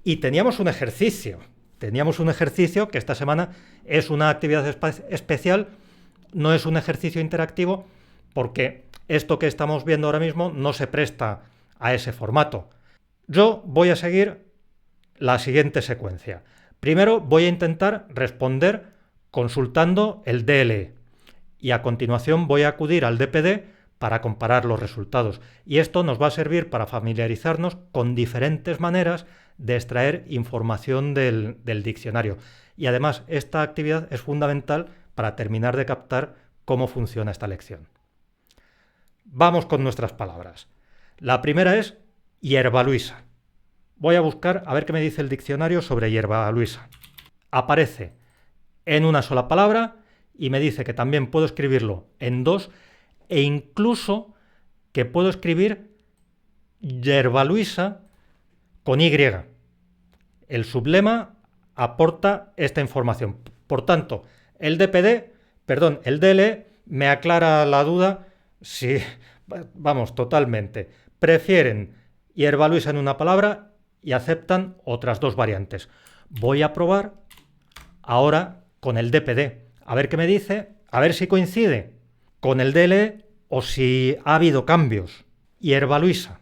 Y teníamos un ejercicio. Teníamos un ejercicio que esta semana es una actividad especial, no es un ejercicio interactivo, porque esto que estamos viendo ahora mismo no se presta a ese formato. Yo voy a seguir la siguiente secuencia. Primero voy a intentar responder consultando el DLE y a continuación voy a acudir al DPD para comparar los resultados. Y esto nos va a servir para familiarizarnos con diferentes maneras de extraer información del diccionario. Y además, esta actividad es fundamental para terminar de captar cómo funciona esta lección. Vamos con nuestras palabras. La primera es hierbaluisa. Voy a buscar a ver qué me dice el diccionario sobre hierbaluisa. Aparece en una sola palabra y me dice que también puedo escribirlo en dos e incluso que puedo escribir hierbaluisa con Y. El sublema aporta esta información. Por tanto, el DLE me aclara la duda si, vamos, totalmente. Prefieren hierbaluisa en una palabra y aceptan otras dos variantes. Voy a probar ahora con el DPD. A ver qué me dice, a ver si coincide con el DLE o si ha habido cambios. Hierbaluisa.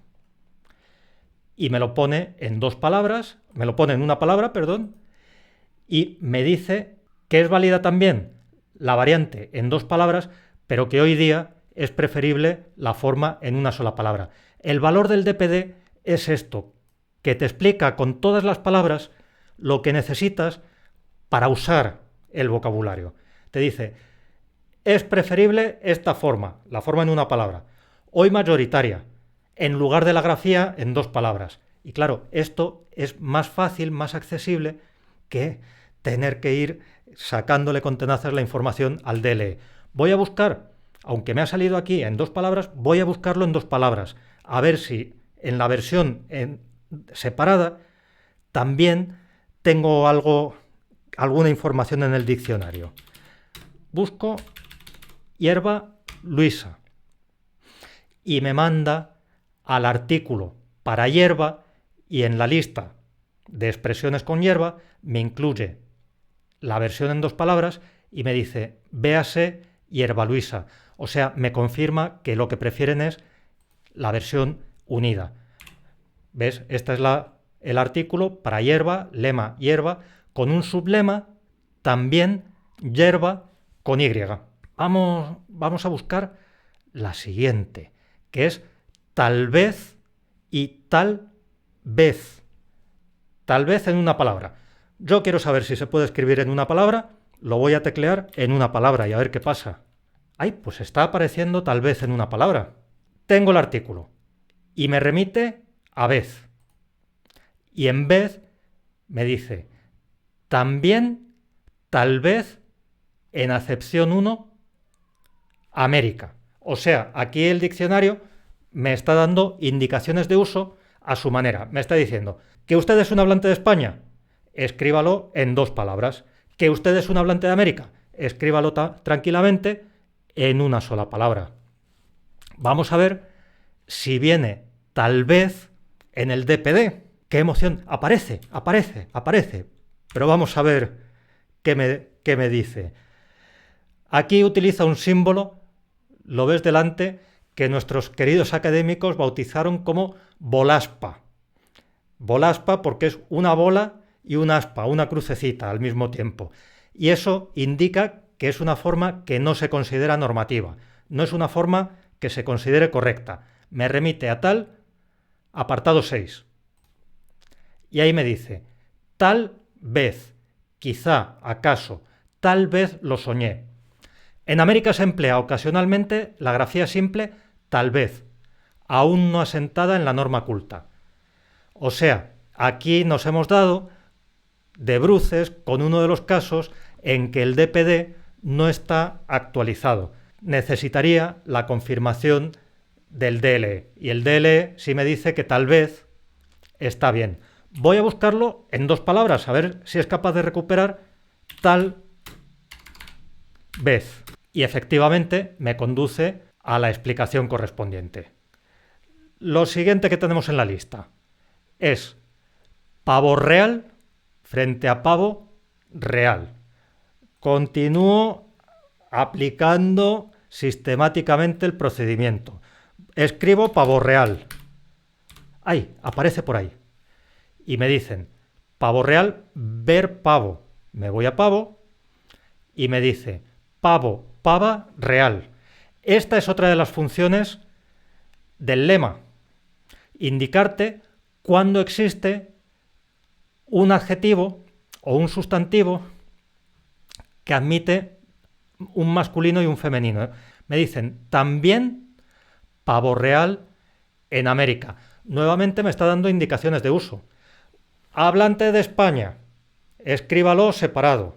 Y me lo pone en dos palabras, me lo pone en una palabra, y me dice que es válida también la variante en dos palabras, pero que hoy día es preferible la forma en una sola palabra. El valor del DPD es esto, que te explica con todas las palabras lo que necesitas para usar el vocabulario. Te dice, es preferible esta forma, la forma en una palabra. Hoy mayoritaria, en lugar de la grafía en dos palabras. Y claro, esto es más fácil, más accesible que tener que ir sacándole con tenazas la información al DLE. Voy a buscar, aunque me ha salido aquí en dos palabras, voy a buscarlo en dos palabras. A ver si en la versión separada también tengo alguna información en el diccionario. Busco hierba luisa y me manda al artículo para hierba y en la lista de expresiones con hierba me incluye la versión en dos palabras y me dice véase hierba luisa. O sea, me confirma que lo que prefieren es la versión unida. ¿Ves? Este es el artículo para hierba, lema hierba, con un sublema también hierba con Y. Vamos a buscar la siguiente, que es tal vez y tal vez. Tal vez en una palabra. Yo quiero saber si se puede escribir en una palabra, lo voy a teclear en una palabra y a ver qué pasa. ¡Ay! Pues está apareciendo tal vez en una palabra. Tengo el artículo y me remite a vez. Y en vez me dice también, tal vez, en acepción 1, América. O sea, aquí el diccionario me está dando indicaciones de uso a su manera. Me está diciendo que usted es un hablante de España, escríbalo en dos palabras. Que usted es un hablante de América, escríbalo tranquilamente en una sola palabra. Vamos a ver si viene tal vez en el DPD. ¡Qué emoción! Aparece. Pero vamos a ver qué me dice. Aquí utiliza un símbolo, lo ves delante, que nuestros queridos académicos bautizaron como bolaspa. Bolaspa porque es una bola y una aspa, una crucecita al mismo tiempo. Y eso indica que es una forma que no se considera normativa, no es una forma que se considere correcta. Me remite a tal, apartado 6. Y ahí me dice, tal vez, quizá, acaso, tal vez lo soñé. En América se emplea ocasionalmente la grafía simple tal vez, aún no asentada en la norma culta. O sea, aquí nos hemos dado de bruces con uno de los casos en que el DPD no está actualizado. Necesitaría la confirmación del DLE. Y el DLE sí me dice que tal vez está bien. Voy a buscarlo en dos palabras, a ver si es capaz de recuperar tal vez. Y efectivamente me conduce a la explicación correspondiente. Lo siguiente que tenemos en la lista es Pavo real frente a pavo real. Continúo aplicando sistemáticamente el procedimiento. Escribo pavo real. ¡Ay! Aparece por ahí. Y me dicen, pavo real, ver pavo. Me voy a pavo y me dice, pavo, pava, real. Esta es otra de las funciones del lema. Indicarte cuándo existe un adjetivo o un sustantivo que admite un masculino y un femenino. Me dicen, también pavo real en América. Nuevamente me está dando indicaciones de uso. Hablante de España, escríbalo separado.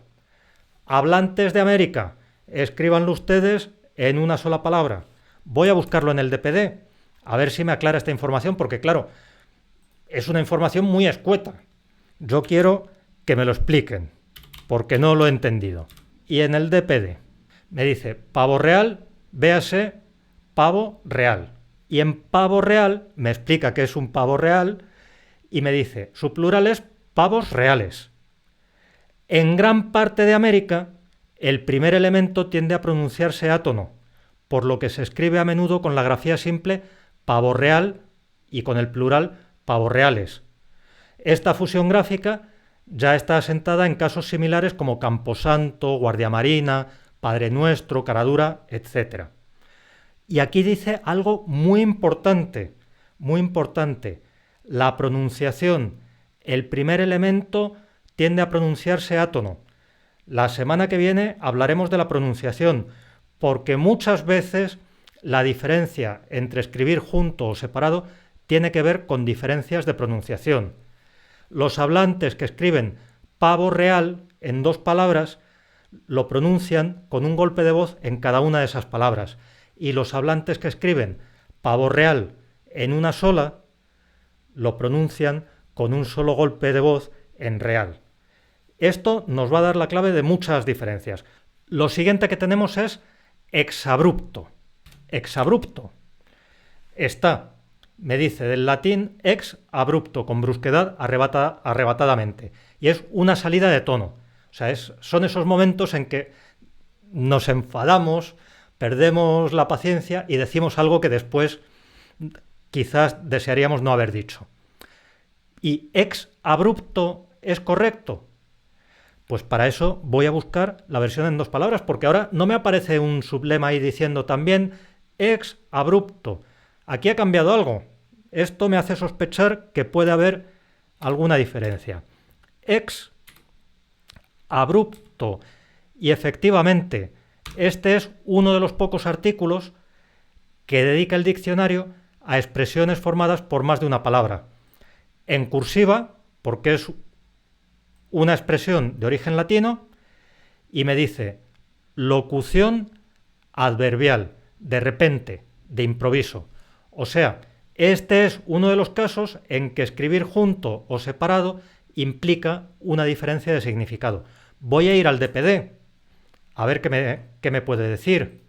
Hablantes de América, escríbanlo ustedes en una sola palabra. Voy a buscarlo en el DPD, a ver si me aclara esta información, porque claro, es una información muy escueta. Yo quiero que me lo expliquen, porque no lo he entendido. Y en el DPD me dice pavo real, véase pavo real. Y en pavo real me explica que es un pavo real y me dice, su plural es pavos reales. En gran parte de América, el primer elemento tiende a pronunciarse átono, por lo que se escribe a menudo con la grafía simple pavo real y con el plural pavos reales. Esta fusión gráfica ya está asentada en casos similares como Camposanto, Guardia Marina, Padre Nuestro, Caradura, etc. Y aquí dice algo muy importante, muy importante. La pronunciación, el primer elemento tiende a pronunciarse átono. La semana que viene hablaremos de la pronunciación, porque muchas veces la diferencia entre escribir junto o separado tiene que ver con diferencias de pronunciación. Los hablantes que escriben pavo real en dos palabras lo pronuncian con un golpe de voz en cada una de esas palabras, y los hablantes que escriben pavo real en una sola lo pronuncian con un solo golpe de voz en real. Esto nos va a dar la clave de muchas diferencias. Lo siguiente que tenemos es exabrupto. Exabrupto está, me dice del latín ex abrupto, con brusquedad arrebatadamente, y es una salida de tono. O sea, son esos momentos en que nos enfadamos, perdemos la paciencia y decimos algo que después quizás desearíamos no haber dicho. ¿Y ex abrupto es correcto? Pues para eso voy a buscar la versión en dos palabras, porque ahora no me aparece un sublema ahí diciendo también ex abrupto. Aquí ha cambiado algo. Esto me hace sospechar que puede haber alguna diferencia. Ex abrupto. Y efectivamente, este es uno de los pocos artículos que dedica el diccionario a expresiones formadas por más de una palabra. En cursiva, porque es una expresión de origen latino, y me dice locución adverbial, de repente, de improviso. O sea, este es uno de los casos en que escribir junto o separado implica una diferencia de significado. Voy a ir al DPD, a ver qué me puede decir.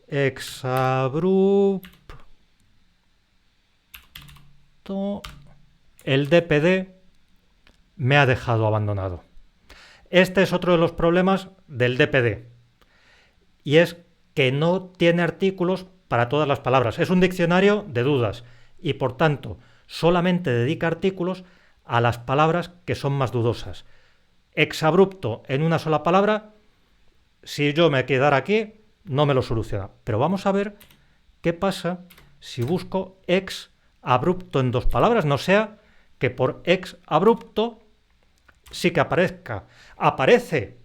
Exabrupto. El DPD me ha dejado abandonado. Este es otro de los problemas del DPD, y es que no tiene artículos para todas las palabras. Es un diccionario de dudas y, por tanto, solamente dedica artículos a las palabras que son más dudosas. Exabrupto en una sola palabra, si yo me quedara aquí, no me lo soluciona. Pero vamos a ver qué pasa si busco ex abrupto en dos palabras, no sea que por ex abrupto sí que aparezca. Aparece,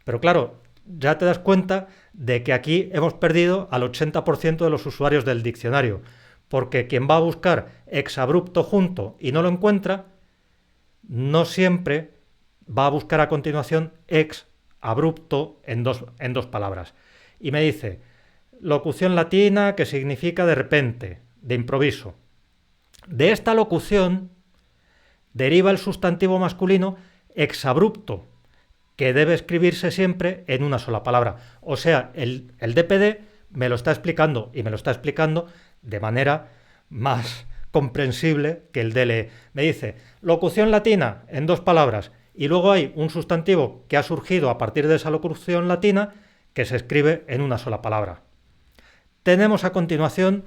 pero claro, ya te das cuenta de que aquí hemos perdido al 80% de los usuarios del diccionario, porque quien va a buscar exabrupto junto y no lo encuentra, no siempre va a buscar a continuación ex abrupto en dos palabras. Y me dice, locución latina que significa de repente, de improviso. De esta locución deriva el sustantivo masculino exabrupto, que debe escribirse siempre en una sola palabra. O sea, el DPD me lo está explicando, y me lo está explicando de manera más comprensible que el DLE. Me dice locución latina en 2 palabras y luego hay un sustantivo que ha surgido a partir de esa locución latina que se escribe en una sola palabra. Tenemos a continuación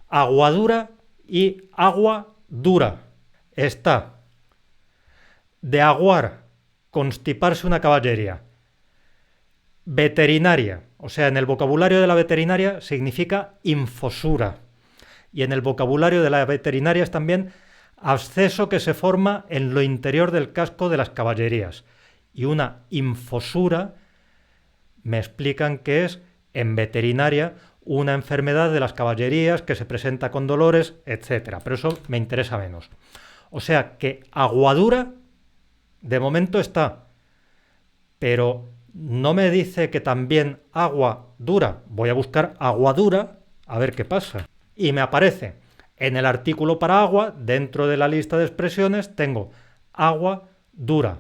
aguadura y agua dura. Está de aguar, constiparse una caballería. Veterinaria, o sea, en el vocabulario de la veterinaria significa infosura. Y en el vocabulario de la veterinaria es también absceso que se forma en lo interior del casco de las caballerías. Y una infosura me explican que es, en veterinaria, una enfermedad de las caballerías que se presenta con dolores, etc. Pero eso me interesa menos. O sea que aguadura, de momento está, pero no me dice que también agua dura. Voy a buscar agua dura a ver qué pasa. Y me aparece en el artículo para agua, dentro de la lista de expresiones, tengo agua dura.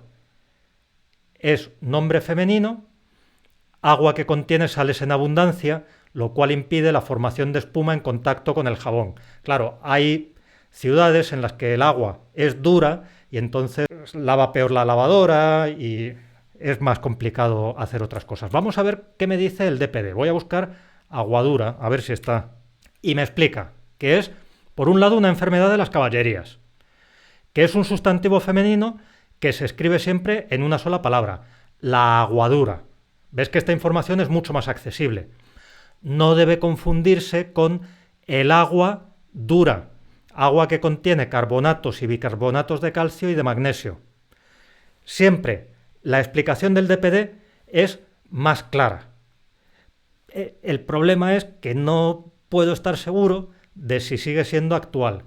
Es nombre femenino, agua que contiene sales en abundancia, lo cual impide la formación de espuma en contacto con el jabón. Claro, hay ciudades en las que el agua es dura y entonces lava peor la lavadora y es más complicado hacer otras cosas. Vamos a ver qué me dice el DPD. Voy a buscar agua dura, a ver si está. Y me explica que es, por un lado, una enfermedad de las caballerías, que es un sustantivo femenino que se escribe siempre en una sola palabra, la aguadura. Ves que esta información es mucho más accesible. No debe confundirse con el agua dura, agua que contiene carbonatos y bicarbonatos de calcio y de magnesio. Siempre la explicación del DPD es más clara. El problema es que no puedo estar seguro de si sigue siendo actual.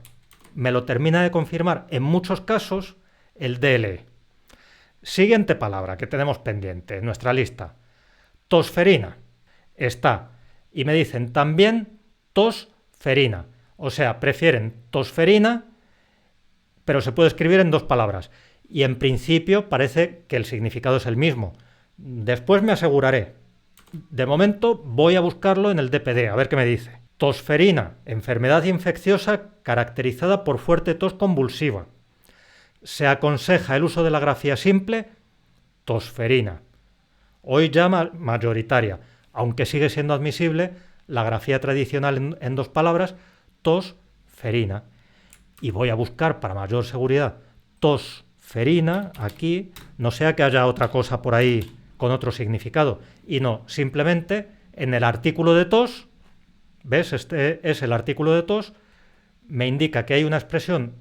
Me lo termina de confirmar en muchos casos el DLE. Siguiente palabra que tenemos pendiente en nuestra lista. Tosferina. Está. Y me dicen también tosferina. O sea, prefieren tosferina, pero se puede escribir en 2 palabras. Y en principio parece que el significado es el mismo. Después me aseguraré. De momento voy a buscarlo en el DPD, a ver qué me dice. Tosferina, enfermedad infecciosa caracterizada por fuerte tos convulsiva. Se aconseja el uso de la grafía simple, tosferina. Hoy ya mayoritaria, aunque sigue siendo admisible la grafía tradicional en 2 palabras, tosferina. Y voy a buscar para mayor seguridad tosferina aquí, no sea que haya otra cosa por ahí con otro significado. Y no, simplemente en el artículo de tos, ¿ves? Este es el artículo de tos, me indica que hay una expresión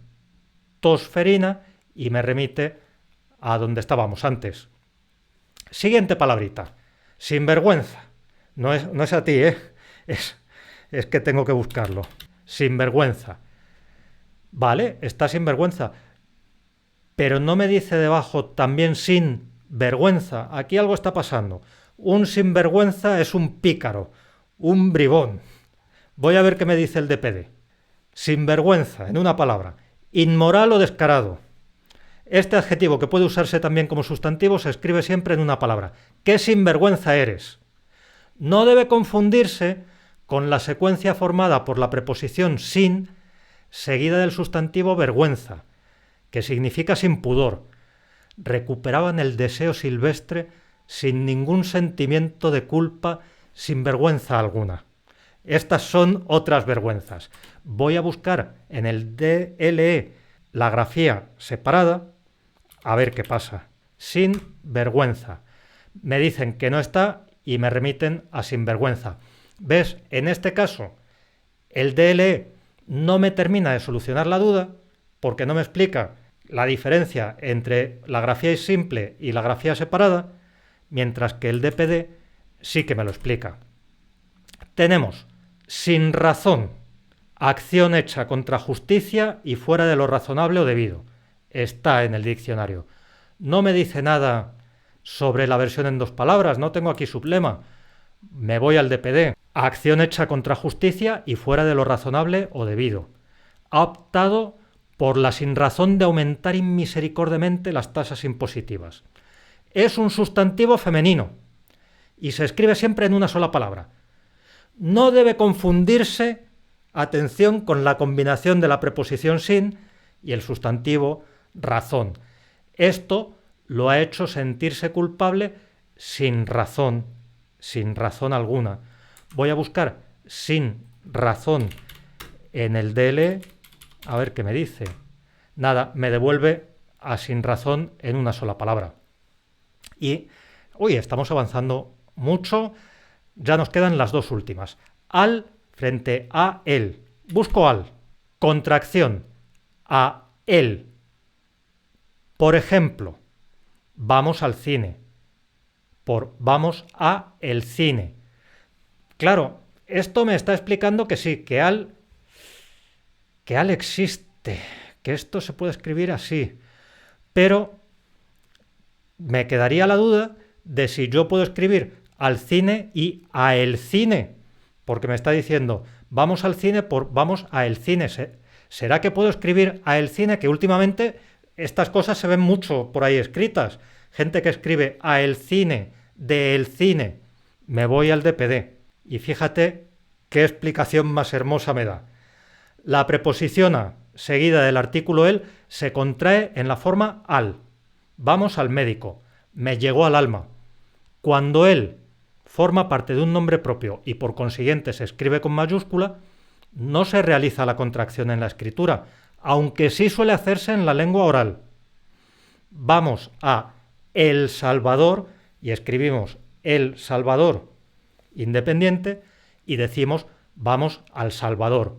tosferina y me remite a donde estábamos antes. Siguiente palabrita, sinvergüenza. No es a ti, es que tengo que buscarlo. Sinvergüenza. Vale, está sinvergüenza, pero no me dice debajo también sin vergüenza. Aquí algo está pasando. Un sinvergüenza es un pícaro, un bribón. Voy a ver qué me dice el DPD. Sinvergüenza, en una palabra. Inmoral o descarado. Este adjetivo, que puede usarse también como sustantivo, se escribe siempre en una palabra. ¿Qué sinvergüenza eres? No debe confundirse con la secuencia formada por la preposición sin, seguida del sustantivo vergüenza, que significa sin pudor. Recuperaban el deseo silvestre sin ningún sentimiento de culpa, sin vergüenza alguna. Estas son otras vergüenzas. Voy a buscar en el DLE la grafía separada, a ver qué pasa. Sin vergüenza. Me dicen que no está y me remiten a sinvergüenza. ¿Ves? En este caso, el DLE no me termina de solucionar la duda porque no me explica la diferencia entre la grafía simple y la grafía separada, mientras que el DPD sí que me lo explica. Tenemos sin razón, acción hecha contra justicia y fuera de lo razonable o debido. Está en el diccionario. No me dice nada sobre la versión en 2 palabras, no tengo aquí sublema. Me voy al DPD. Acción hecha contra justicia y fuera de lo razonable o debido. Ha optado por la sinrazón de aumentar inmisericordiamente las tasas impositivas. Es un sustantivo femenino y se escribe siempre en una sola palabra. No debe confundirse Atención con la combinación de la preposición sin y el sustantivo razón. Esto lo ha hecho sentirse culpable sin razón alguna. Voy a buscar sin razón en el DLE, a ver qué me dice. Nada, me devuelve a sin razón en una sola palabra. Y, estamos avanzando mucho. Ya nos quedan las dos últimas. Al frente a él. Busco al. Contracción. A él. Por ejemplo, vamos al cine. Por vamos a el cine. Claro, esto me está explicando que sí, que al existe, que esto se puede escribir así. Pero me quedaría la duda de si yo puedo escribir al cine y a el cine, porque me está diciendo vamos al cine por vamos a el cine. ¿Será que puedo escribir a el cine? Que últimamente estas cosas se ven mucho por ahí escritas. Gente que escribe a el cine, de el cine. Me voy al DPD y fíjate qué explicación más hermosa me da. La preposición a seguida del artículo el se contrae en la forma al. Vamos al médico. Me llegó al alma. Cuando él forma parte de un nombre propio y por consiguiente se escribe con mayúscula, no se realiza la contracción en la escritura, aunque sí suele hacerse en la lengua oral. Vamos a El Salvador y escribimos El Salvador independiente y decimos vamos al Salvador.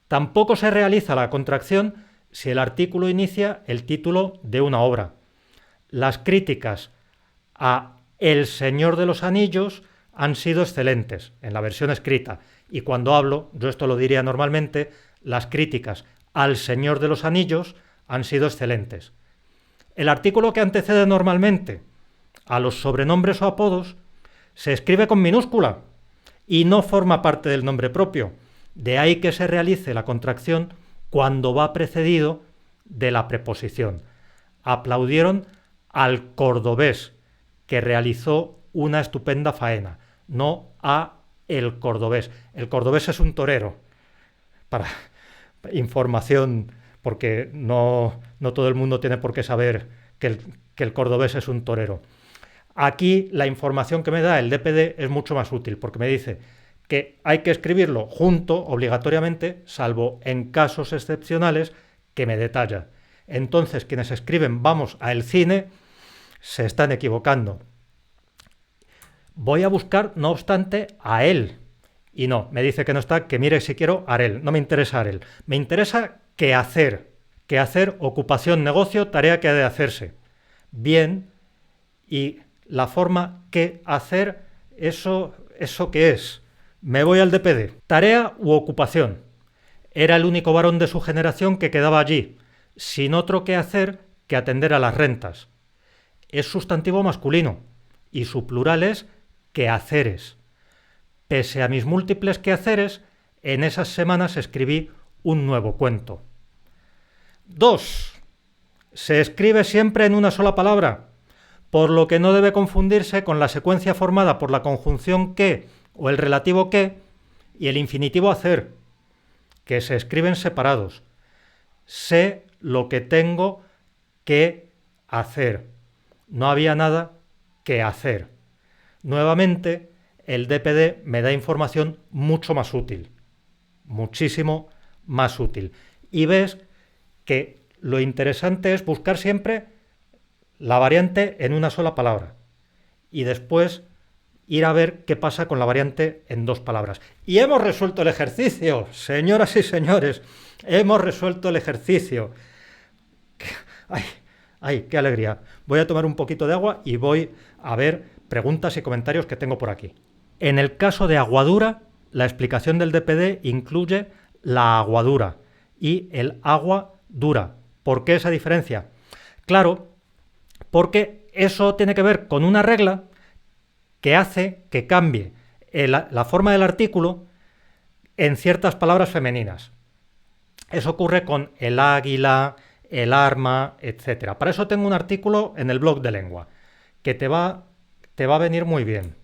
Tampoco se realiza la contracción si el artículo inicia el título de una obra. Las críticas a El Señor de los Anillos han sido excelentes en la versión escrita. Y cuando hablo, yo esto lo diría normalmente, las críticas al Señor de los Anillos han sido excelentes. El artículo que antecede normalmente a los sobrenombres o apodos se escribe con minúscula y no forma parte del nombre propio. De ahí que se realice la contracción cuando va precedido de la preposición. Aplaudieron al cordobés, que realizó una estupenda faena, no a el cordobés. El cordobés es un torero, para información, porque no todo el mundo tiene por qué saber que el cordobés es un torero. Aquí la información que me da el DPD es mucho más útil, porque me dice que hay que escribirlo junto, obligatoriamente, salvo en casos excepcionales que me detalla. Entonces, quienes escriben vamos a el cine se están equivocando. Voy a buscar, no obstante, a él. Y no, me dice que no está, que mire si quiero Arel. No me interesa Arel. Me interesa qué hacer. Qué hacer, ocupación, negocio, tarea que ha de hacerse. Bien, y la forma que hacer, ¿eso qué es? Me voy al DPD. Tarea u ocupación. Era el único varón de su generación que quedaba allí, sin otro que hacer que atender a las rentas. Es sustantivo masculino y su plural es quehaceres. Pese a mis múltiples quehaceres, en esas semanas escribí un nuevo cuento. 2. Se escribe siempre en una sola palabra, por lo que no debe confundirse con la secuencia formada por la conjunción que o el relativo que y el infinitivo hacer, que se escriben separados. Sé lo que tengo que hacer. No había nada que hacer. Nuevamente, el DPD me da información mucho más útil, muchísimo más útil. Y ves que lo interesante es buscar siempre la variante en una sola palabra y después ir a ver qué pasa con la variante en dos palabras. Y hemos resuelto el ejercicio, señoras y señores, hemos resuelto el ejercicio. ¡Ay, qué alegría! Voy a tomar un poquito de agua y voy a ver preguntas y comentarios que tengo por aquí. En el caso de aguadura, la explicación del DPD incluye la aguadura y el agua dura. ¿Por qué esa diferencia? Claro, porque eso tiene que ver con una regla que hace que cambie la forma del artículo en ciertas palabras femeninas. Eso ocurre con el águila, el arma, etc. Para eso tengo un artículo en el blog de lengua que te va a venir muy bien.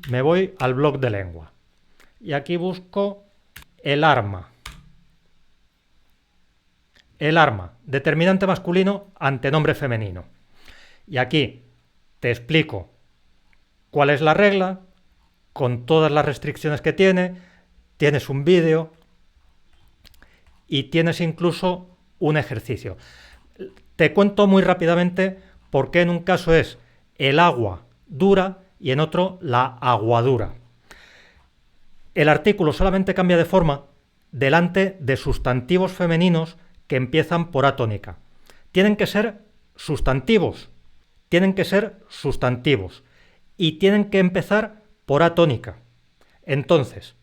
Me voy al blog de lengua y aquí busco el arma. El arma, determinante masculino, antenombre femenino. Y aquí te explico cuál es la regla, con todas las restricciones que tiene, tienes un vídeo y tienes incluso un ejercicio. Te cuento muy rápidamente por qué en un caso es el agua dura y en otro la aguadura. El artículo solamente cambia de forma delante de sustantivos femeninos que empiezan por A tónica. Tienen que ser sustantivos, y tienen que empezar por A tónica. Entonces,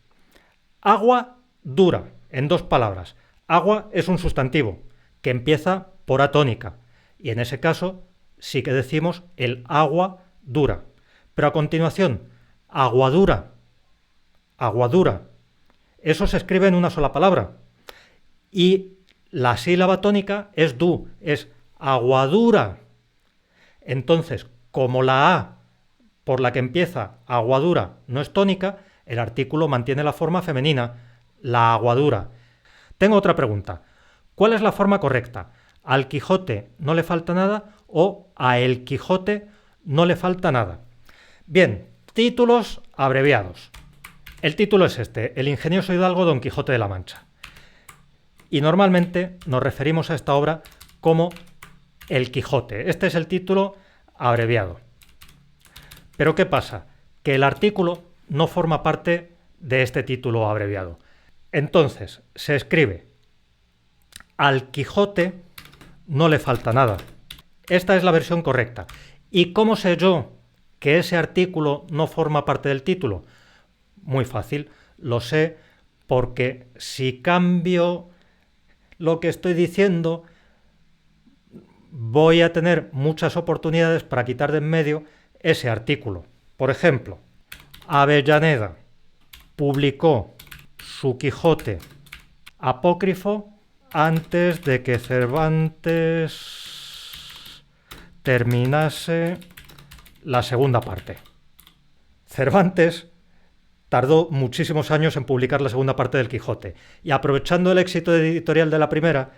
agua dura, en dos palabras. Agua es un sustantivo que empieza por A tónica y en ese caso sí que decimos el agua dura. Pero a continuación, aguadura, aguadura. Eso se escribe en una sola palabra. Y la sílaba tónica es du, es aguadura. Entonces, como la A por la que empieza aguadura no es tónica, el artículo mantiene la forma femenina, la aguadura. Tengo otra pregunta. ¿Cuál es la forma correcta? ¿Al Quijote no le falta nada o a El Quijote no le falta nada? Bien, títulos abreviados. El título es este, El ingenioso hidalgo Don Quijote de la Mancha. Y normalmente nos referimos a esta obra como El Quijote. Este es el título abreviado. Pero ¿qué pasa? Que el artículo no forma parte de este título abreviado. Entonces, se escribe Al Quijote no le falta nada. Esta es la versión correcta. ¿Y cómo sé yo que ese artículo no forma parte del título? Muy fácil, lo sé porque si cambio lo que estoy diciendo, voy a tener muchas oportunidades para quitar de en medio ese artículo. Por ejemplo, Avellaneda publicó su Quijote apócrifo antes de que Cervantes terminase la segunda parte. Cervantes tardó muchísimos años en publicar la segunda parte del Quijote y aprovechando el éxito editorial de la primera,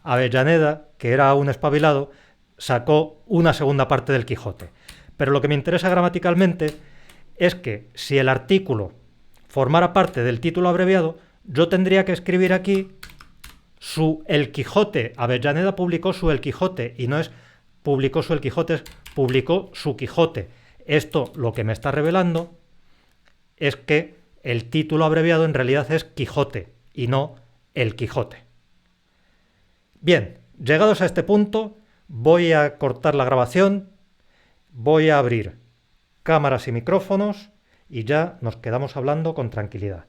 Avellaneda, que era un espabilado, sacó una segunda parte del Quijote. Pero lo que me interesa gramaticalmente es que si el artículo formara parte del título abreviado, yo tendría que escribir aquí su El Quijote. Avellaneda publicó su El Quijote y no es publicó su El Quijote, es publicó su Quijote. Esto lo que me está revelando es que el título abreviado en realidad es Quijote y no El Quijote. Bien, llegados a este punto, voy a cortar la grabación, voy a abrir cámaras y micrófonos y ya nos quedamos hablando con tranquilidad.